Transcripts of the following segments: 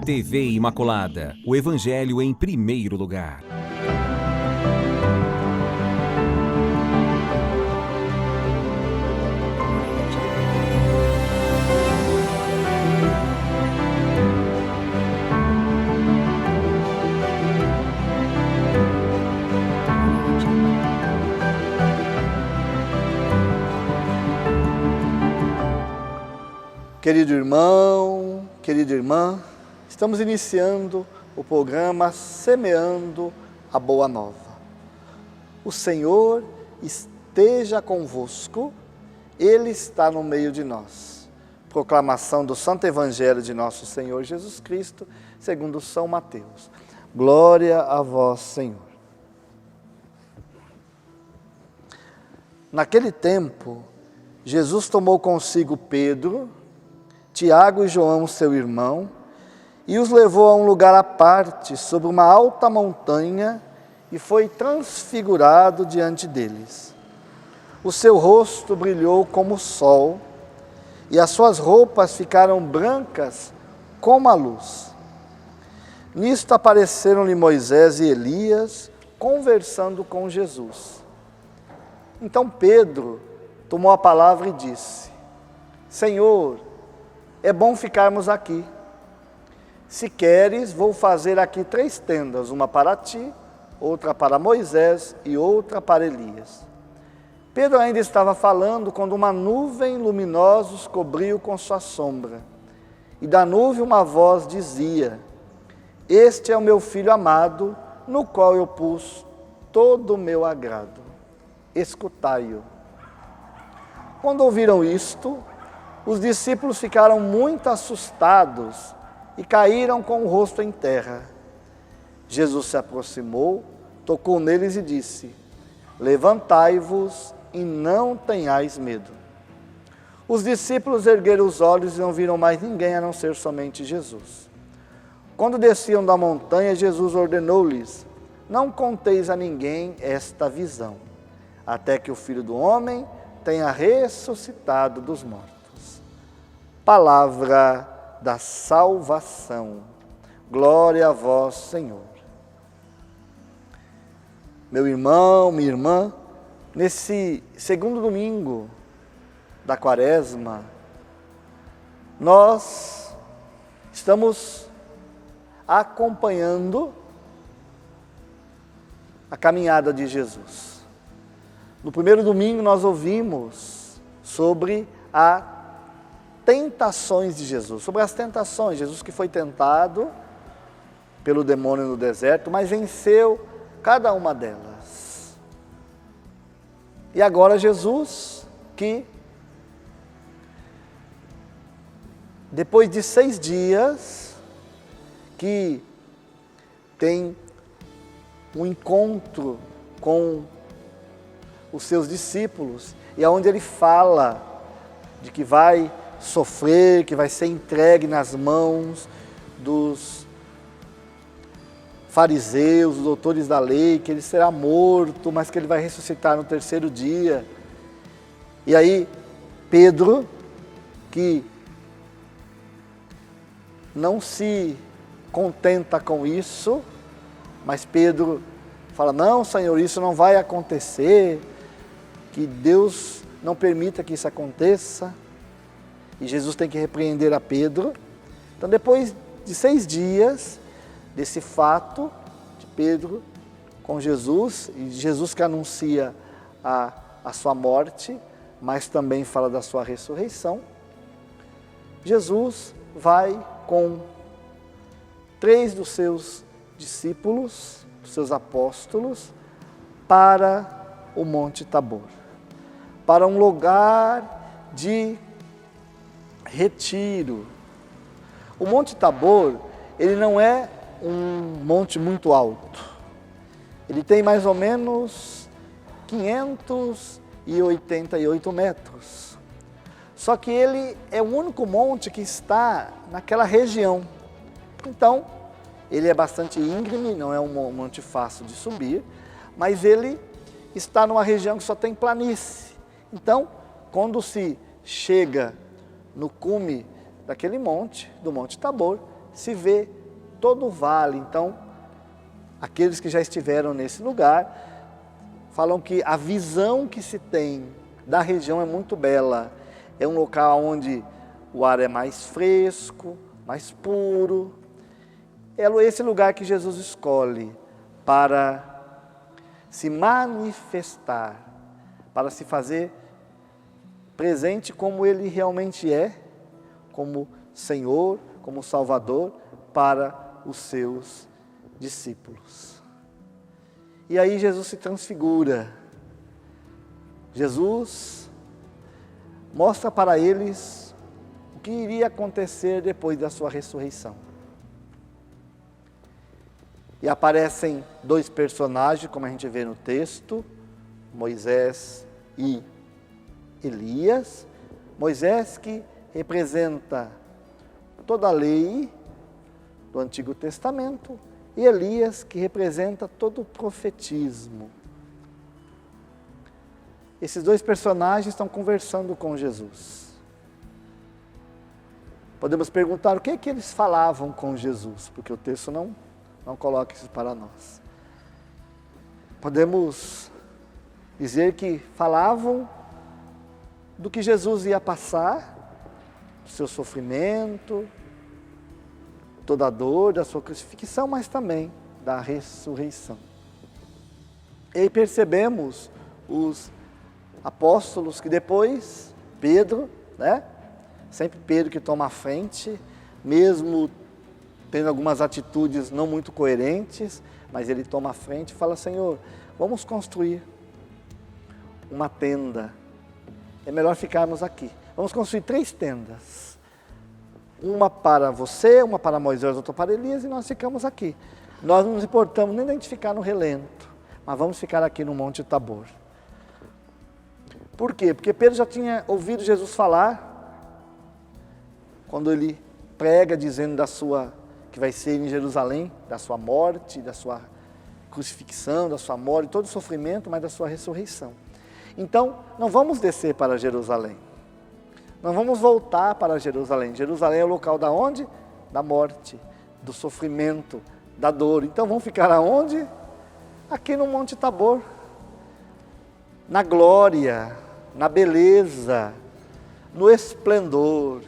TV Imaculada, o Evangelho em primeiro lugar. Querido irmão, querida irmã, estamos iniciando o programa Semeando a Boa Nova. O Senhor esteja convosco, Ele está no meio de nós. Proclamação do Santo Evangelho de nosso Senhor Jesus Cristo, segundo São Mateus. Glória a vós, Senhor. Naquele tempo, Jesus tomou consigo Pedro, Tiago e João, seu irmão, e os levou a um lugar à parte, sobre uma alta montanha, e foi transfigurado diante deles. O seu rosto brilhou como o sol, e as suas roupas ficaram brancas como a luz. Nisto apareceram-lhe Moisés e Elias, conversando com Jesus. Então Pedro tomou a palavra e disse: Senhor, é bom ficarmos aqui. Se queres, vou fazer aqui 3 tendas, uma para ti, outra para Moisés e outra para Elias. Pedro ainda estava falando quando uma nuvem luminosa os cobriu com sua sombra. E da nuvem uma voz dizia: Este é o meu filho amado, no qual eu pus todo o meu agrado. Escutai-o. Quando ouviram isto, os discípulos ficaram muito assustados e caíram com o rosto em terra. Jesus se aproximou, tocou neles e disse: Levantai-vos e não tenhais medo. Os discípulos ergueram os olhos e não viram mais ninguém a não ser somente Jesus. Quando desciam da montanha, Jesus ordenou-lhes: Não conteis a ninguém esta visão, até que o Filho do Homem tenha ressuscitado dos mortos. Palavra da salvação. Glória a vós, Senhor. Meu irmão, minha irmã, nesse segundo domingo da Quaresma, nós estamos acompanhando a caminhada de Jesus. No primeiro domingo nós ouvimos sobre as tentações de Jesus, sobre as tentações, Jesus que foi tentado pelo demônio no deserto, mas venceu cada uma delas. E agora Jesus que, depois de 6 dias, que tem um encontro com os seus discípulos, e é onde ele fala de que vai sofrer, que vai ser entregue nas mãos dos fariseus, dos doutores da lei, que ele será morto, mas que ele vai ressuscitar no 3º dia. E aí Pedro, que não se contenta com isso, mas Pedro fala: não, Senhor, isso não vai acontecer, que Deus não permita que isso aconteça. E Jesus tem que repreender a Pedro. Então, depois de 6 dias desse fato de Pedro com Jesus, e Jesus que anuncia a sua morte, mas também fala da sua ressurreição, Jesus vai com 3 dos seus discípulos, dos seus apóstolos, para o Monte Tabor, para um lugar de retiro. O Monte Tabor, ele não é um monte muito alto. Ele tem mais ou menos 588 metros. Só que ele é o único monte que está naquela região. Então, ele é bastante íngreme, não é um monte fácil de subir, mas ele está numa região que só tem planície. Então, quando se chega no cume daquele monte, do Monte Tabor, se vê todo o vale. Então, aqueles que já estiveram nesse lugar falam que a visão que se tem da região é muito bela. É um local onde o ar é mais fresco, mais puro. É esse lugar que Jesus escolhe para se manifestar, para se fazer presente como Ele realmente é, como Senhor, como Salvador, para os seus discípulos. E aí Jesus se transfigura. Jesus mostra para eles o que iria acontecer depois da sua ressurreição. E aparecem dois personagens, como a gente vê no texto, Moisés e Elias. Moisés, que representa toda a lei do Antigo Testamento, e Elias, que representa todo o profetismo. Esses dois personagens estão conversando com Jesus. Podemos perguntar o que é que eles falavam com Jesus, porque o texto não coloca isso para nós. Podemos dizer que falavam do que Jesus ia passar, do seu sofrimento, toda a dor da sua crucifixão, mas também da ressurreição. E aí percebemos os apóstolos que depois, Pedro, sempre Pedro que toma a frente, mesmo tendo algumas atitudes não muito coerentes, mas ele toma a frente e fala: Senhor, vamos construir uma tenda. É melhor ficarmos aqui. Vamos construir 3 tendas. Uma para você, uma para Moisés, outra para Elias, e nós ficamos aqui. Nós não nos importamos nem de a gente ficar no relento, mas vamos ficar aqui no Monte Tabor. Por quê? Porque Pedro já tinha ouvido Jesus falar, quando ele prega dizendo que vai ser em Jerusalém, da sua morte, da sua crucifixão, da sua morte, todo o sofrimento, mas da sua ressurreição. Então, não vamos descer para Jerusalém. Não vamos voltar para Jerusalém. Jerusalém é o local da onde? Da morte, do sofrimento, da dor. Então vamos ficar aonde? Aqui no Monte Tabor. Na glória, na beleza, no esplendor.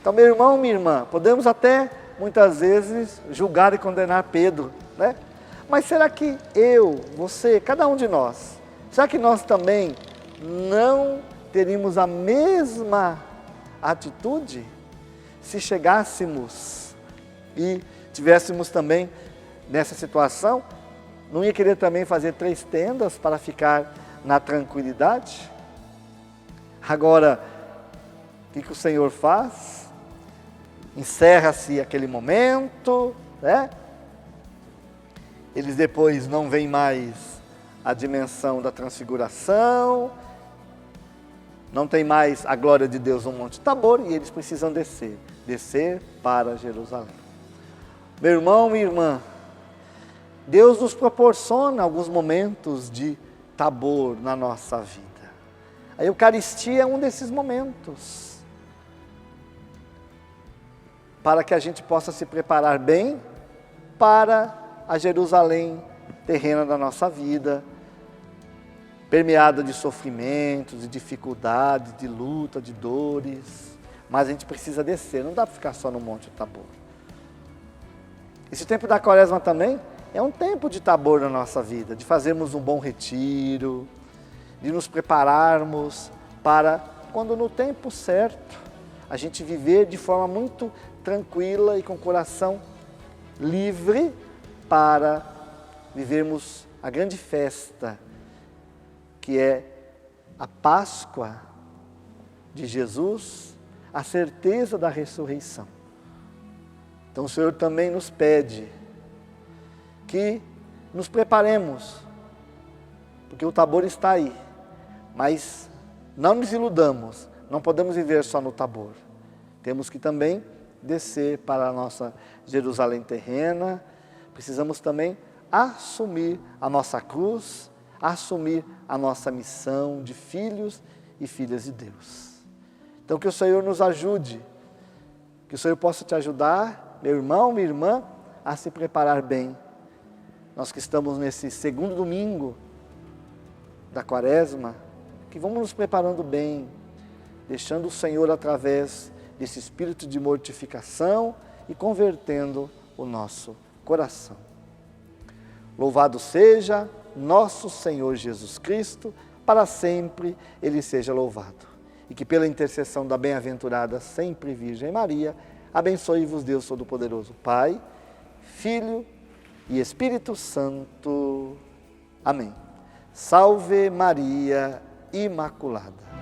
Então, meu irmão, minha irmã, podemos até muitas vezes julgar e condenar Pedro, né? Mas será que eu, você, cada um de nós, será que nós também não teríamos a mesma atitude se chegássemos e tivéssemos também nessa situação? Não ia querer também fazer 3 tendas para ficar na tranquilidade? Agora, o que o Senhor faz? Encerra-se aquele momento, né? Eles depois não veem mais a dimensão da transfiguração, não tem mais a glória de Deus no Monte Tabor, e eles precisam descer para Jerusalém. Meu irmão, minha irmã, Deus nos proporciona alguns momentos de Tabor na nossa vida. A Eucaristia é um desses momentos, para que a gente possa se preparar bem para a Jerusalém terrena da nossa vida, permeada de sofrimentos, de dificuldades, de luta, de dores, mas a gente precisa descer, não dá para ficar só no Monte Tabor. Esse tempo da Quaresma também é um tempo de Tabor na nossa vida, de fazermos um bom retiro, de nos prepararmos para, quando no tempo certo, a gente viver de forma muito tranquila e com o coração livre para vivermos a grande festa, que é a Páscoa de Jesus, a certeza da ressurreição. Então o Senhor também nos pede que nos preparemos, porque o Tabor está aí, mas não nos iludamos, não podemos viver só no Tabor. Temos que também descer para a nossa Jerusalém terrena, precisamos também assumir a nossa cruz, assumir a nossa missão de filhos e filhas de Deus. Então que o Senhor nos ajude Que o Senhor possa te ajudar, meu irmão, minha irmã, a se preparar bem. Nós que estamos nesse segundo domingo da Quaresma, que vamos nos preparando bem, deixando o Senhor através desse espírito de mortificação e convertendo o nosso coração. Louvado seja nosso Senhor Jesus Cristo, para sempre Ele seja louvado. E que pela intercessão da bem-aventurada sempre Virgem Maria, abençoe-vos Deus Todo-Poderoso, Pai, Filho e Espírito Santo. Amém. Salve Maria Imaculada.